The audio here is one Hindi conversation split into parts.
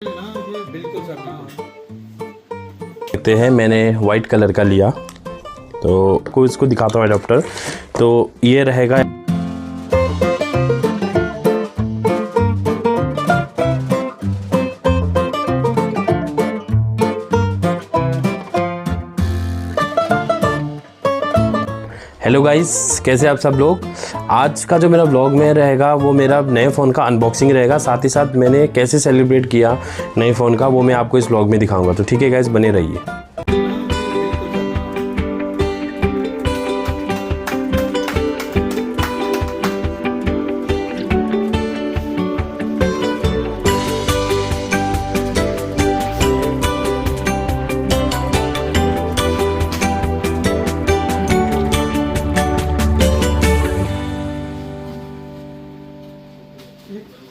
बिल्कुल सर। देखते हैं, मैंने वाइट कलर का लिया तो को इसको दिखाता हूँ एडाप्टर। तो ये रहेगा। हेलो गाइस, कैसे आप सब लोग। आज का जो मेरा ब्लॉग में रहेगा वो मेरा नए फ़ोन का अनबॉक्सिंग रहेगा, साथ ही साथ मैंने कैसे सेलिब्रेट किया नए फ़ोन का वो मैं आपको इस ब्लॉग में दिखाऊंगा। तो ठीक है गाइस, बने रहिए।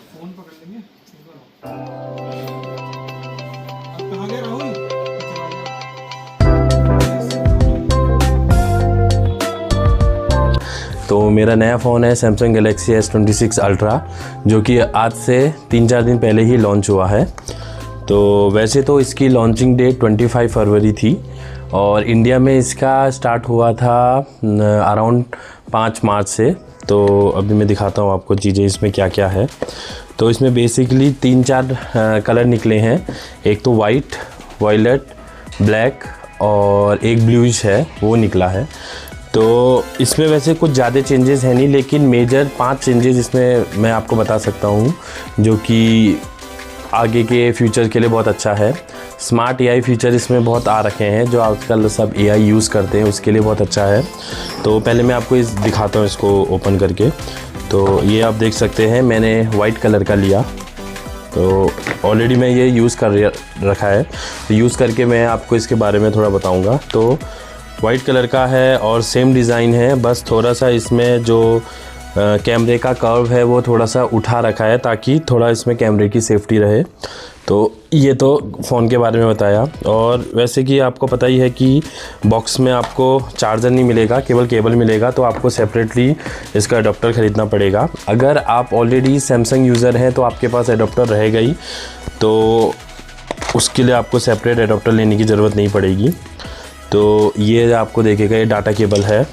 फोन पकड़ लेंगे। अब कहाँ गए राहुल? तो मेरा नया फ़ोन है सैमसंग गैलेक्सी S26 अल्ट्रा, जो कि आज से 3-4 दिन पहले ही लॉन्च हुआ है। तो वैसे तो इसकी लॉन्चिंग डेट 25 फरवरी थी और इंडिया में इसका स्टार्ट हुआ था अराउंड 5 मार्च से। तो अभी मैं दिखाता हूँ आपको चीज़ें इसमें क्या क्या है। तो इसमें बेसिकली 3-4 कलर निकले हैं। एक तो वाइट, वायलेट, ब्लैक और एक ब्लूइश है, वो निकला है। तो इसमें वैसे कुछ ज़्यादा चेंजेस हैं नहीं, लेकिन मेजर 5 चेंजेस इसमें मैं आपको बता सकता हूँ, जो कि आगे के फ्यूचर के लिए बहुत अच्छा है। स्मार्ट AI फीचर इसमें बहुत आ रखे हैं, जो आजकल सब AI यूज़ करते हैं, उसके लिए बहुत अच्छा है। तो पहले मैं आपको दिखाता हूँ इसको ओपन करके। तो ये आप देख सकते हैं, मैंने वाइट कलर का लिया। तो ऑलरेडी मैं ये यूज़ कर रखा है, तो यूज़ करके मैं आपको इसके बारे में थोड़ा बताऊँगा। तो वाइट कलर का है और सेम डिज़ाइन है, बस थोड़ा सा इसमें जो कैमरे का कर्व है वो थोड़ा सा उठा रखा है, ताकि थोड़ा इसमें कैमरे की सेफ्टी रहे। तो ये तो फ़ोन के बारे में बताया। और वैसे कि आपको पता ही है कि बॉक्स में आपको चार्जर नहीं मिलेगा, केवल केबल मिलेगा। तो आपको सेपरेटली इसका अडोप्टर ख़रीदना पड़ेगा। अगर आप ऑलरेडी सैमसंग यूज़र हैं तो आपके पास अडोप्टर रहेगा ही, तो उसके लिए आपको सेपरेट अडोप्टर लेने की ज़रूरत नहीं पड़ेगी। तो ये आपको देखेगा, ये डाटा केबल है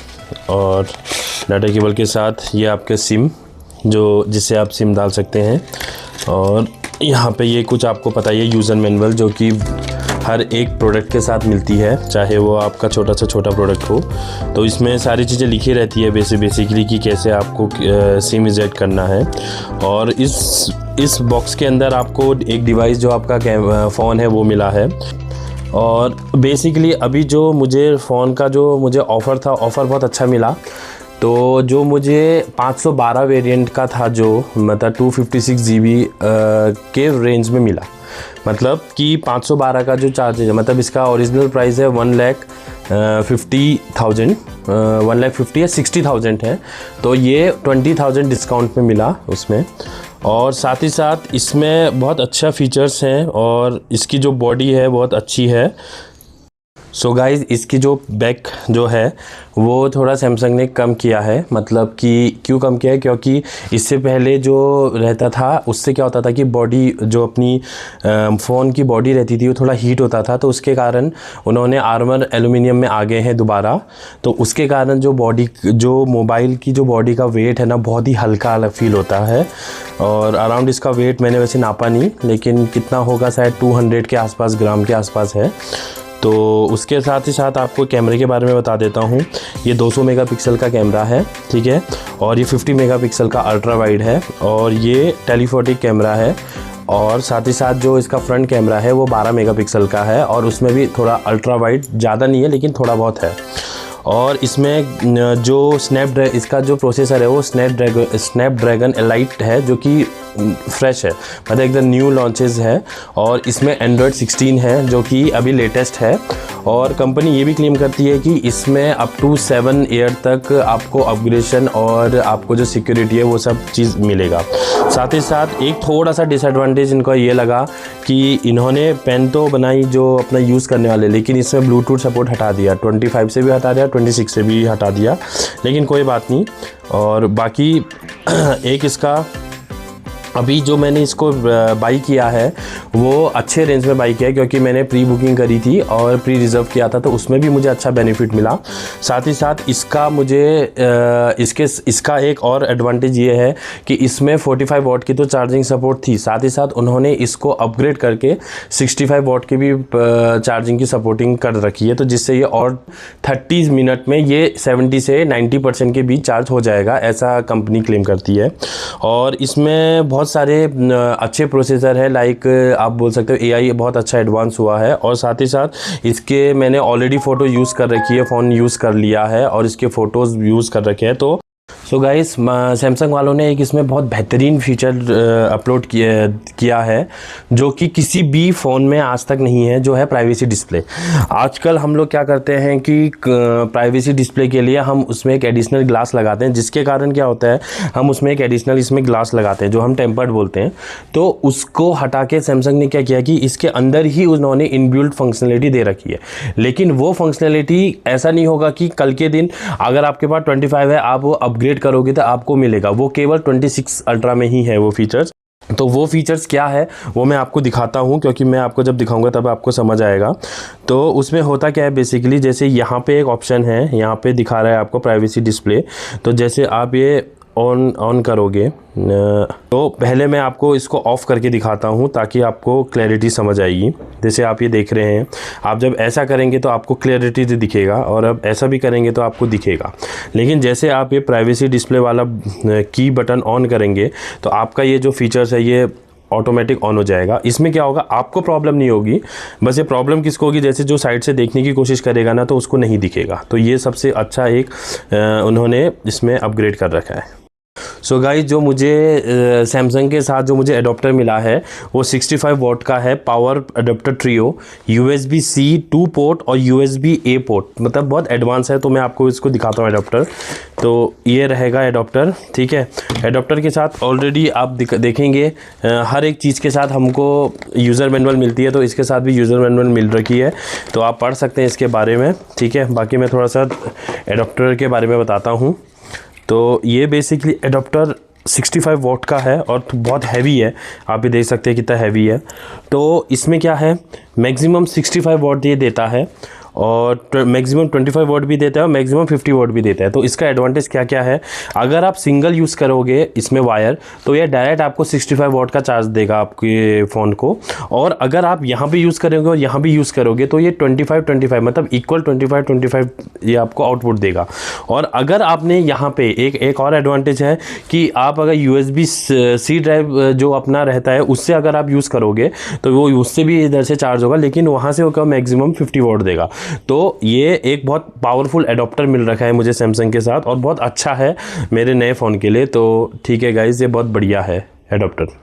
और डाटा केबल के साथ ये आपके सिम, जो जिससे आप सिम डाल सकते हैं। और यहाँ पे ये कुछ आपको पता ही है यूज़र मैनुअल, जो कि हर एक प्रोडक्ट के साथ मिलती है, चाहे वो आपका छोटा से छोटा प्रोडक्ट हो। तो इसमें सारी चीज़ें लिखी रहती है बेसिकली कि कैसे आपको सिम इजेक्ट करना है। और इस बॉक्स के अंदर आपको एक डिवाइस जो आपका फ़ोन है वो मिला है। और बेसिकली अभी जो मुझे फ़ोन का जो मुझे ऑफ़र था, ऑफ़र बहुत अच्छा मिला। तो जो मुझे 512 वेरिएंट का था, जो मतलब 256 GB के रेंज में मिला। मतलब कि 512 का जो चार्जेज है, मतलब इसका ओरिजिनल प्राइस है 1,50,000 1,50,000 या 60,000 है। तो ये 20,000 डिस्काउंट में मिला उसमें। और साथ ही साथ इसमें बहुत अच्छा फ़ीचर्स हैं और इसकी जो बॉडी है बहुत अच्छी है। सो गाइज़, इसकी जो बैक जो है वो थोड़ा सैमसंग ने कम किया है। मतलब कि क्यों कम किया है, क्योंकि इससे पहले जो रहता था उससे क्या होता था कि बॉडी जो अपनी फ़ोन की बॉडी रहती थी वो थोड़ा हीट होता था। तो उसके कारण उन्होंने आर्मर एल्युमिनियम में आ गए हैं दोबारा। तो उसके कारण जो मोबाइल की जो बॉडी का वेट है ना, बहुत ही हल्का अलग फील होता है। और अराउंड इसका वेट मैंने वैसे नापा नहीं, लेकिन कितना होगा, शायद 200 के आसपास, ग्राम के आसपास है। तो उसके साथ ही साथ आपको कैमरे के बारे में बता देता हूँ। ये 200 मेगापिक्सल का कैमरा है, ठीक है। और ये 50 मेगापिक्सल का अल्ट्रा वाइड है और ये टेलीफोटिक कैमरा है। और साथ ही साथ जो इसका फ्रंट कैमरा है वो 12 मेगापिक्सल का है और उसमें भी थोड़ा अल्ट्रा वाइड, ज़्यादा नहीं है लेकिन थोड़ा बहुत है। और इसमें जो इसका जो प्रोसेसर है वो स्नैपड्रैगन एलाइट है, जो कि फ्रेश है, मतलब एकदम न्यू लॉन्चेस है। और इसमें एंड्रॉयड 16 है, जो कि अभी लेटेस्ट है। और कंपनी ये भी क्लेम करती है कि इसमें अप टू 7 ईयर तक आपको अपग्रेडेशन और आपको जो सिक्योरिटी है वो सब चीज़ मिलेगा। साथ ही साथ एक थोड़ा सा डिसएडवांटेज इनको ये लगा कि इन्होंने पेन तो बनाई जो अपना यूज़ करने वाले, लेकिन इसमें ब्लूटूथ सपोर्ट हटा दिया। 25 से भी हटा दिया, 26 से भी हटा दिया, लेकिन कोई बात नहीं। और बाकी एक इसका अभी जो मैंने इसको बाई किया है वो अच्छे रेंज में बाई किया है, क्योंकि मैंने प्री बुकिंग करी थी और प्री रिज़र्व किया था, तो उसमें भी मुझे अच्छा बेनिफिट मिला। साथ ही साथ इसका मुझे इसका एक और एडवांटेज ये है कि इसमें 45 वॉट की तो चार्जिंग सपोर्ट थी, साथ ही साथ उन्होंने इसको अपग्रेड करके 65 वॉट की भी चार्जिंग की सपोर्टिंग कर रखी है, तो जिससे ये और 30 मिनट में ये 70 से 90% के बीच चार्ज हो जाएगा, ऐसा कंपनी क्लेम करती है। और इसमें बहुत सारे अच्छे प्रोसेसर है, लाइक आप बोल सकते हो एआई बहुत अच्छा एडवांस हुआ है। और साथ ही साथ इसके मैंने ऑलरेडी फ़ोटो यूज़ कर रखी है, फ़ोन यूज़ कर लिया है और इसके फ़ोटोज़ यूज़ कर रखे हैं। तो गाइस सैमसंग वालों ने एक इसमें बहुत बेहतरीन फीचर अपलोड किया है जो कि किसी भी फ़ोन में आज तक नहीं है, जो है प्राइवेसी डिस्प्ले। आजकल हम लोग क्या करते हैं कि प्राइवेसी डिस्प्ले के लिए हम उसमें एक एडिशनल ग्लास लगाते हैं, जिसके कारण क्या होता है हम उसमें एक एडिशनल इसमें ग्लास लगाते हैं जो हम टेम्पर्ड बोलते हैं। तो उसको हटा के सैमसंग ने क्या किया कि इसके अंदर ही उन्होंने इनबिल्ट फंक्शनलिटी दे रखी है, लेकिन वो फंक्शनलिटी ऐसा नहीं होगा कि कल के दिन अगर आपके पास 25 है आप वो अपग्रेड करोगे तो आपको मिलेगा, वो केवल 26 अल्ट्रा में ही है वो फीचर्स। तो वो फीचर्स क्या है वो मैं आपको दिखाता हूँ, क्योंकि मैं आपको जब दिखाऊंगा तब आपको समझ आएगा। तो उसमें होता क्या है बेसिकली, जैसे यहाँ पे एक ऑप्शन है, यहाँ पे दिखा रहा है आपको प्राइवेसी डिस्प्ले। तो जैसे आप ये ऑन करोगे तो पहले मैं आपको इसको ऑफ़ करके दिखाता हूँ ताकि आपको क्लैरिटी समझ आएगी। जैसे आप ये देख रहे हैं, आप जब ऐसा करेंगे तो आपको क्लैरिटी से दिखेगा और अब ऐसा भी करेंगे तो आपको दिखेगा। लेकिन जैसे आप ये प्राइवेसी डिस्प्ले वाला की बटन ऑन करेंगे तो आपका ये जो फीचर्स है ये ऑटोमेटिक ऑन हो जाएगा। इसमें क्या होगा, आपको प्रॉब्लम नहीं होगी, बस ये प्रॉब्लम किसको होगी, जैसे जो साइड से देखने की कोशिश करेगा ना तो उसको नहीं दिखेगा। तो ये सबसे अच्छा एक उन्होंने इसमें अपग्रेड कर रखा है। सो गाइस, जो मुझे सैमसंग के साथ जो मुझे एडोप्टर मिला है वो 65 वॉट का है, power adopter trio, USB-C 2 port और USB-A पोर्ट, मतलब बहुत एडवांस है। तो मैं आपको इसको दिखाता हूँ एडोप्टर। तो ये रहेगा एडोप्टर, ठीक है। एडोप्टर के साथ ऑलरेडी आप देखेंगे हर एक चीज़ के साथ हमको यूज़र मैनुअल मिलती है, तो इसके साथ भी यूज़र मैनुअल मिल रखी है, तो आप पढ़ सकते हैं इसके बारे में, ठीक है। बाकी मैं थोड़ा सा एडोप्टर के बारे में बताता हूँ। तो ये बेसिकली एडोप्टर 65 वॉट का है और बहुत हैवी है, आप भी देख सकते हैं कितना हैवी है। तो इसमें क्या है, मैक्सिमम 65 वॉट ये देता है और मैक्सिमम 25 वॉट भी देता है और मैक्सिमम 50 वॉट भी देता है। तो इसका एडवांटेज क्या क्या है, अगर आप सिंगल यूज़ करोगे इसमें वायर तो ये डायरेक्ट आपको 65 वॉट का चार्ज देगा आपके फ़ोन को, और अगर आप यहाँ भी यूज़ करोगे और यहाँ भी यूज़ करोगे तो ये 25 मतलब इक्वल 25 ये आपको आउटपुट देगा। और अगर आपने यहाँ पे एक और एडवांटेज है कि आप अगर USB-C ड्राइव जो अपना रहता है उससे अगर आप यूज़ करोगे तो वो उससे भी इधर से चार्ज होगा, लेकिन वहाँ से वो मैक्सिमम 50 वॉट देगा। तो ये एक बहुत पावरफुल एडोप्टर मिल रखा है मुझे सैमसंग के साथ और बहुत अच्छा है मेरे नए फ़ोन के लिए। तो ठीक है गाइज़, ये बहुत बढ़िया है एडोप्टर।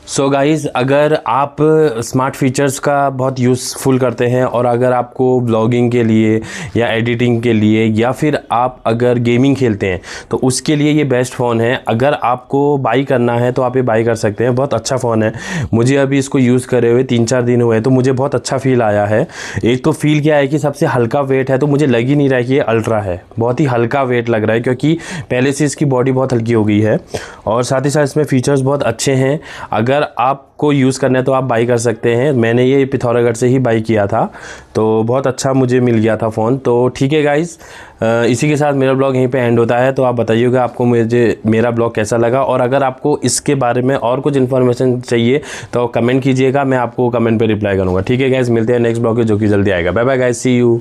सो गाइज़, अगर आप स्मार्ट फीचर्स का बहुत यूज़फुल करते हैं और अगर आपको ब्लॉगिंग के लिए या एडिटिंग के लिए या फिर आप अगर गेमिंग खेलते हैं तो उसके लिए ये बेस्ट फ़ोन है। अगर आपको बाई करना है तो आप ये बाई कर सकते हैं, बहुत अच्छा फ़ोन है। मुझे अभी इसको यूज़ करे हुए 3-4 दिन हुए तो मुझे बहुत अच्छा फ़ील आया है। एक तो फ़ील क्या है कि सबसे हल्का वेट है, तो मुझे लग ही नहीं रहा है कि ये अल्ट्रा है, बहुत ही हल्का वेट लग रहा है क्योंकि पहले से इसकी बॉडी बहुत हल्की हो गई है। और साथ ही साथ इसमें फ़ीचर्स बहुत अच्छे हैं। अगर आपको यूज़ करना है तो आप बाई कर सकते हैं। मैंने ये पिथौरागढ़ से ही बाई किया था, तो बहुत अच्छा मुझे मिल गया था फ़ोन। तो ठीक है गाइज़, इसी के साथ मेरा ब्लॉग यहीं पे एंड होता है। तो आप बताइएगा आपको मेरा ब्लॉग कैसा लगा, और अगर आपको इसके बारे में और कुछ इन्फॉर्मेशन चाहिए तो कमेंट कीजिएगा, मैं आपको कमेंट पे रिप्लाई करूँगा। ठीक है गाइज़, मिलते हैं नेक्स्ट ब्लॉग में जो कि जल्दी आएगा। Bye bye guys, see you.